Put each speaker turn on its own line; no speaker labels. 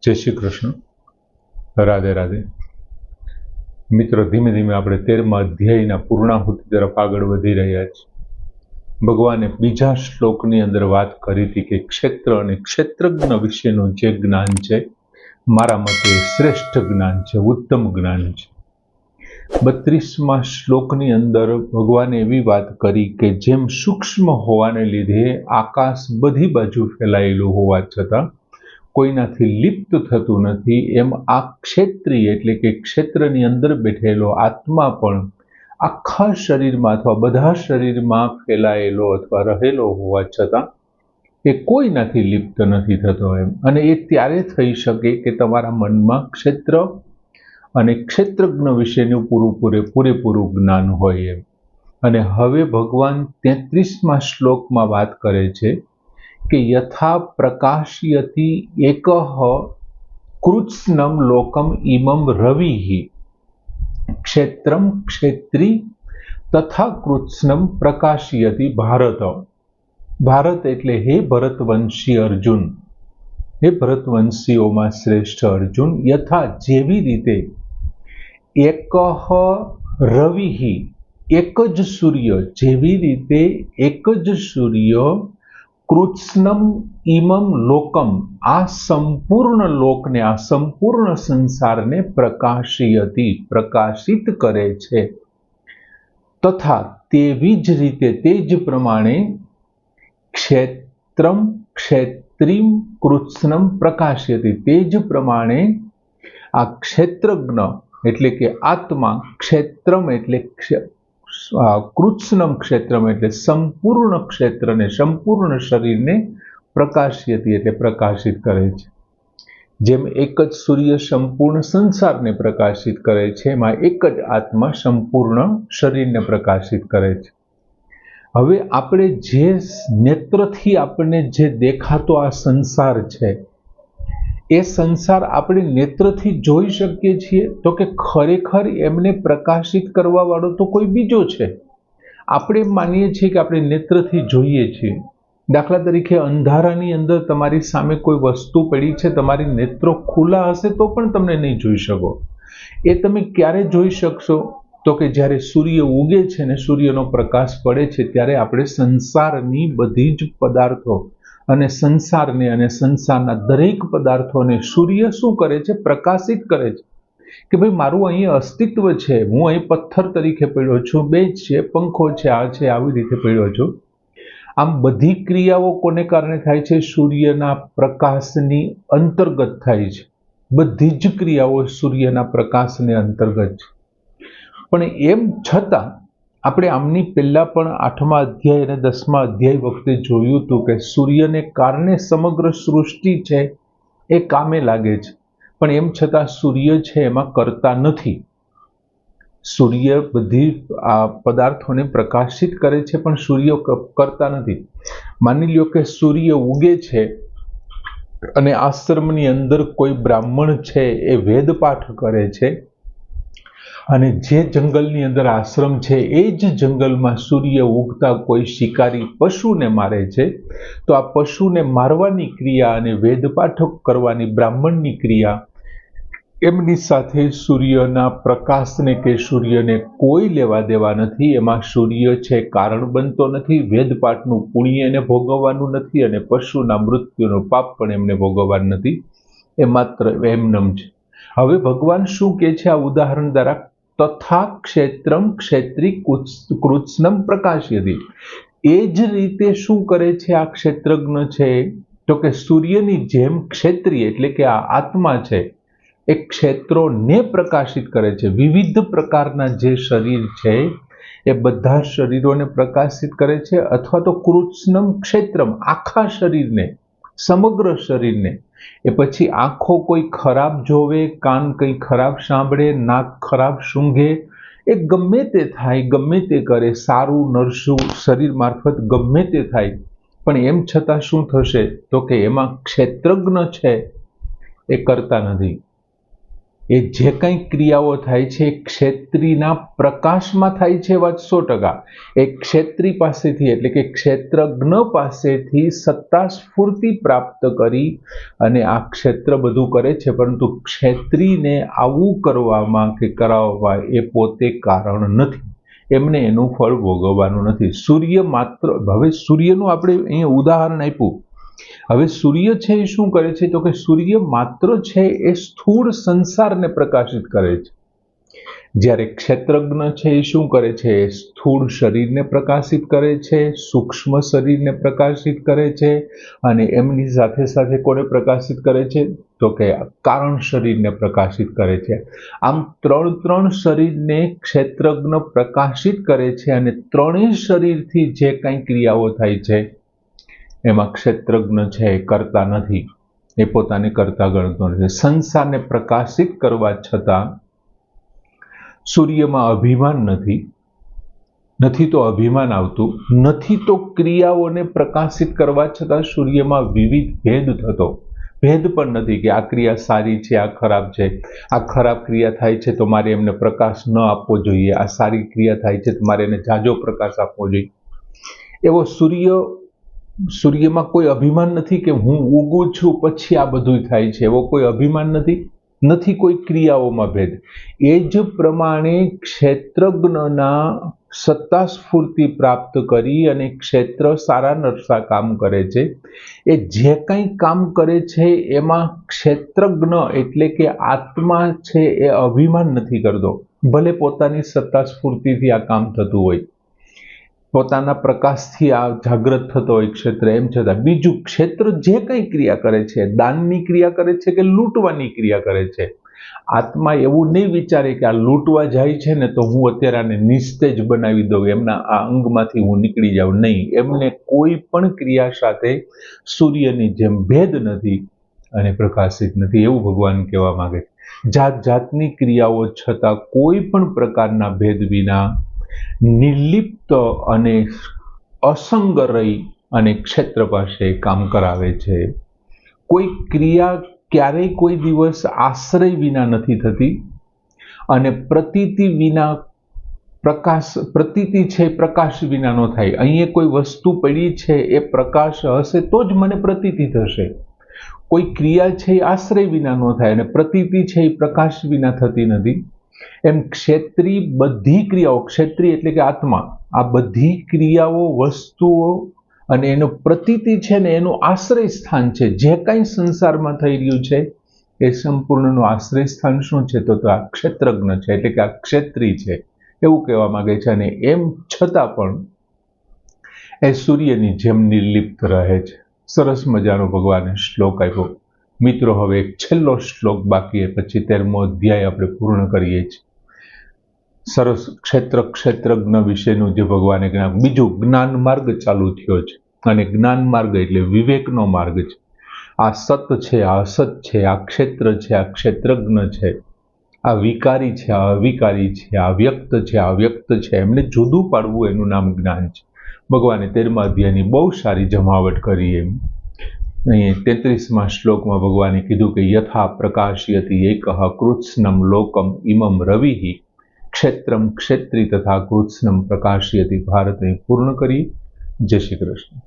जय श्री कृष्ण। राधे राधे। मित्रों, धीमे धीमे આપણે 13મા અધ્યાયના પૂર્ણાહુતિ તરફ આગળ વધી રહ્યા છીએ। ભગવાને બીજા શ્લોકની અંદર વાત કરી હતી કે ક્ષેત્ર અને ક્ષેત્રજ્ઞ વિશેનું જે જ્ઞાન છે મારા મતે શ્રેષ્ઠ જ્ઞાન છે, ઉત્તમ જ્ઞાન છે। 32મા શ્લોકની અંદર ભગવાને એવી વાત કરી કે જેમ સૂક્ષ્મ હોવાને લીધે આકાશ બધી બાજુ ફેલાયેલું હોવા છતાં કોઈનાથી લિપ્ત થતું નથી, એમ આ ક્ષેત્રીય એટલે કે ક્ષેત્રની અંદર બેઠેલો આત્મા પણ આખા શરીરમાં અથવા બધા શરીરમાં ફેલાયેલો અથવા રહેલો હોવા છતાં એ કોઈનાથી લિપ્ત નથી થતો એમ। અને એ ત્યારે થઈ શકે કે તમારા મનમાં ક્ષેત્ર અને ક્ષેત્રજ્ઞ વિશેનું પૂરેપૂરું જ્ઞાન હોય એમ। અને હવે ભગવાન 33મા શ્લોકમાં વાત કરે છે કે યથા પ્રકાશયતિ એકઃ કૃત્સ્નમ લોકમ ઇમમ રવિઃ ક્ષેત્રમ ક્ષેત્રી તથા કૃત્સ્નમ પ્રકાશયતિ ભારત। ભારત એટલે હે ભરતવંશી અર્જુન, હે ભરતવંશીઓમાં શ્રેષ્ઠ અર્જુન, યથા જેવી રીતે એકઃ રવિઃ એક જ સૂર્ય, જેવી રીતે એક જ સૂર્ય કૃત્સ્નમ ઇમમ લોકમ આ સંપૂર્ણ લોકને, આ સંપૂર્ણ સંસારને પ્રકાશયતિ પ્રકાશિત કરે છે, તથા તેવી જ રીતે તે જ પ્રમાણે ક્ષેત્રમ ક્ષેત્રીમ કૃત્સ્નમ પ્રકાશયતિ તે જ પ્રમાણે આ ક્ષેત્રજ્ઞ એટલે કે આત્મા, ક્ષેત્રમ એટલે કૃત્સ્નમ ક્ષેત્રમ એટલે સંપૂર્ણ ક્ષેત્રને, સંપૂર્ણ શરીરને પ્રકાશયતિ એટલે પ્રકાશિત કરે છે। જેમ એક જ સૂર્ય સંપૂર્ણ સંસારને પ્રકાશિત કરે છે, એમાં એક જ આત્મા સંપૂર્ણ શરીરને પ્રકાશિત કરે છે। હવે આપણે જે નેત્રથી આપણને જે દેખાતો આ સંસાર છે એ સંસાર આપણે નેત્રથી જોઈ શકીએ છીએ તો કે ખરેખર એમને પ્રકાશિત કરવા વાળો તો કોઈ બીજો છે। આપણે માનીએ છીએ કે આપણે નેત્રથી જોઈએ છીએ। દાખલા તરીકે અંધારાની અંદર તમારી સામે કોઈ વસ્તુ પડી છે, તમારી નેત્રો ખુલ્લા હશે તો પણ તમને નહીં જોઈ શકો। એ તમે ક્યારે જોઈ શકશો તો કે જ્યારે સૂર્ય ઉગે છે ને સૂર્યનો પ્રકાશ પડે છે ત્યારે આપણે સંસારની બધી જ પદાર્થો અને સંસારને અને સંસારના દરેક પદાર્થોને સૂર્ય શું કરે છે? પ્રકાશિત કરે છે કે ભાઈ મારું અહીં અસ્તિત્વ છે, હું અહીં પથ્થર તરીકે પડ્યો છું, બેજ છે, પંખો છે, આ છે, આવી રીતે પડ્યો છું। આમ બધી ક્રિયાઓ કોને કારણે થાય છે? સૂર્યના પ્રકાશની અંતર્ગત થાય છે। બધી જ ક્રિયાઓ સૂર્યના પ્રકાશને અંતર્ગત છે। પણ એમ છતાં આપણે આમની પહેલા પણ 8મા અધ્યાય અને 10મા અધ્યાય વખતે જોયું હતું કે સૂર્યને કારણે સમગ્ર સૃષ્ટિ છે એ કામે લાગે છે, પણ એમ છતાં સૂર્ય છે એમાં કરતા નથી। સૂર્ય બધી આ પદાર્થોને પ્રકાશિત કરે છે પણ સૂર્ય કરતા નથી। માની લ્યો કે સૂર્ય ઉગે છે અને આશ્રમની અંદર કોઈ બ્રાહ્મણ છે એ વેદ પાઠ કરે છે અને જે જંગલની અંદર આશ્રમ છે એ જ જંગલમાં સૂર્ય ઉગતા કોઈ શિકારી પશુને મારે છે, તો આ પશુને મારવાની ક્રિયા અને વેદપાઠ કરવાની બ્રાહ્મણની ક્રિયા એમની સાથે સૂર્યના પ્રકાશને કે સૂર્યને કોઈ લેવા દેવા નથી। એમાં સૂર્ય છે કારણ બનતો નથી, વેદપાઠનું પુણ્ય એને ભોગવવાનું નથી અને પશુના મૃત્યુનો પાપ પણ એમને ભોગવવાનું નથી, એ માત્ર એમનેમ છે। હવે ભગવાન શું કહે છે આ ઉદાહરણ દ્વારા? તથા ક્ષેત્રમ ક્ષેત્રી કૃત્સ્નમ પ્રકાશયતિ એ જ રીતે શું કરે છે આ ક્ષેત્રજ્ઞ છે તો કે સૂર્યની જેમ ક્ષેત્રીય એટલે કે આ આત્મા છે એ ક્ષેત્રોને પ્રકાશિત કરે છે। વિવિધ પ્રકારના જે શરીર છે એ બધા શરીરોને પ્રકાશિત કરે છે, અથવા તો કૃત્સ્નમ ક્ષેત્રમ આખા શરીરને, સમગ્ર શરીરને। એ પછી આંખો કોઈ ખરાબ જોવે, કાન કંઈ ખરાબ સાંભળે, નાક ખરાબ સૂંઘે, એ ગમે તે થાય, ગમે તે કરે, સારું નરસું શરીર મારફત ગમે તે થાય, પણ એમ છતાં શું થશે તો કે એમાં ક્ષેત્રજ્ઞ છે એ કરતા નથી। એ જે કંઈ ક્રિયાઓ થાય છે એ ક્ષેત્રીના પ્રકાશમાં થાય છે, વાત 100%. એ ક્ષેત્રી પાસેથી એટલે કે ક્ષેત્રજ્ઞ પાસેથી સત્તા સ્ફૂર્તિ પ્રાપ્ત કરી અને આ ક્ષેત્ર બધું કરે છે, પરંતુ ક્ષેત્રીને આવું કરવામાં કે કરાવવા એ પોતે કારણ નથી, એમને એનું ફળ ભોગવવાનું નથી. સૂર્ય માત્ર, હવે સૂર્યનું આપણે અહીંયા ઉદાહરણ આપ્યું. હવે સૂર્ય છે એ શું કરે છે, તો કે સૂર્ય માત્ર છે એ સ્થૂળ સંસારને પ્રકાશિત કરે છે, જ્યારે ક્ષેત્રજ્ઞ છે એ શું કરે છે, સ્થૂળ શરીરને પ્રકાશિત કરે છે, સૂક્ષ્મ શરીરને પ્રકાશિત કરે છે, અને એમની સાથે સાથે કોને પ્રકાશિત કરે છે, તો કે કારણ શરીરને પ્રકાશિત કરે છે. આમ ત્રણ શરીરને ક્ષેત્રજ્ઞ પ્રકાશિત કરે છે, અને ત્રણેય શરીરથી જે કંઈ ક્રિયાઓ થાય છે એમાં ક્ષેત્રજ્ઞ છે એ કરતા નથી, એ પોતાને કરતા ગણતો નથી. સંસારને પ્રકાશિત કરવા છતાં સૂર્યમાં અભિમાન નથી તો અભિમાન આવતું નથી, તો ક્રિયાઓને પ્રકાશિત કરવા છતાં સૂર્યમાં વિવિધ ભેદ પણ નથી કે આ ક્રિયા સારી છે, આ ખરાબ છે, આ ખરાબ ક્રિયા થાય છે તો મારે એમને પ્રકાશ ન આપવો જોઈએ, આ સારી ક્રિયા થાય છે તો મારે એને ઝાઝો પ્રકાશ આપવો જોઈએ. એવો સૂર્યમાં કોઈ અભિમાન નથી કે હું ઉગું છું પછી આ બધું થાય છે, એવો કોઈ અભિમાન નથી કોઈ ક્રિયાઓમાં ભેદ. એ જ પ્રમાણે ક્ષેત્રજ્ઞના સત્તા સ્ફૂર્તિ પ્રાપ્ત કરી અને ક્ષેત્ર સારા નરસા કામ કરે છે, એ જે કંઈ કામ કરે છે એમાં ક્ષેત્રજ્ઞ એટલે કે આત્મા છે એ અભિમાન નથી કરતો, ભલે પોતાની સત્તા સ્ફૂર્તિથી આ કામ થતું હોય, પોતાના પ્રકાશથી આ જાગૃત થતો હોય ક્ષેત્ર, એમ છતાં બીજું ક્ષેત્ર જે કંઈ ક્રિયા કરે છે, દાનની ક્રિયા કરે છે કે લૂંટવાની ક્રિયા કરે છે, આત્મા એવું નહીં વિચારે કે આ લૂંટવા જાય છે ને તો હું અત્યારે આને નિસ્તેજ બનાવી દઉં, એમના આ અંગમાંથી હું નીકળી જાઉં. નહીં, એમને કોઈ પણ ક્રિયા સાથે સૂર્યની જેમ ભેદ નથી અને પ્રકાશિત નથી, એવું ભગવાન કહેવા માંગે છે. જાતની ક્રિયાઓ છતાં કોઈ પણ પ્રકારના ભેદ વિના નિર્લિપ્ત અને અસંગ રહી અને ક્ષેત્ર પાસે કામ કરાવે છે. કોઈ ક્રિયા ક્યારેય કોઈ દિવસ આશ્રય વિના નથી થતી, અને પ્રતીતિ છે પ્રકાશ વિના ન થાય. અહીંયા કોઈ વસ્તુ પડી છે એ પ્રકાશ હશે તો જ મને પ્રતીતિ થશે. કોઈ ક્રિયા છે એ આશ્રય વિના ન થાય, અને પ્રતીતિ છે એ પ્રકાશ વિના થતી નથી. એમ ક્ષેત્રી બધી ક્રિયાઓ, ક્ષેત્રી એટલે કે આત્મા, આ બધી ક્રિયાઓ, વસ્તુઓ અને એનો પ્રતીતિ છે ને એનું આશ્રય સ્થાન છે. જે કંઈ સંસારમાં થઈ રહ્યું છે એ સંપૂર્ણનું આશ્રય સ્થાન શું છે, તો આ ક્ષેત્રજ્ઞ છે, એટલે કે આ ક્ષેત્રી છે, એવું કહેવા માંગે છે. અને એમ છતાં પણ એ સૂર્યની જેમ નિર્લિપ્ત રહે છે. સરસ મજાનો ભગવાને શ્લોક આપ્યો. મિત્રો, હવે એક છેલ્લો શ્લોક બાકી, પછી 13મો અધ્યાય આપણે પૂર્ણ કરીએ છીએ. સરસ ક્ષેત્રજ્ઞ વિશેનું જે ભગવાને જ્ઞાન, બીજું જ્ઞાન માર્ગ ચાલુ થયો છે, અને જ્ઞાન માર્ગ એટલે વિવેકનો માર્ગ છે. આ સત છે, આ અસત છે, આ ક્ષેત્ર છે, આ ક્ષેત્રજ્ઞ છે, આ વિકારી છે, આ અવિકારી છે, આ વ્યક્ત છે, આ વ્યક્ત છે, એમને જુદું પાડવું એનું નામ જ્ઞાન છે. ભગવાને 13મા અધ્યાયની બહુ સારી જમાવટ કરી. એમ અહીં 33મા શ્લોકમાં ભગવાને કીધું કે યથા પ્રકાશયતિ એકઃ કૃત્સ્નમ લોકમ ઇમમ રવિઃ ક્ષેત્રમ ક્ષેત્રી તથા કૃત્સ્નમ પ્રકાશયતિ. ભારત અહીં પૂર્ણ કરી. જય શ્રી કૃષ્ણ.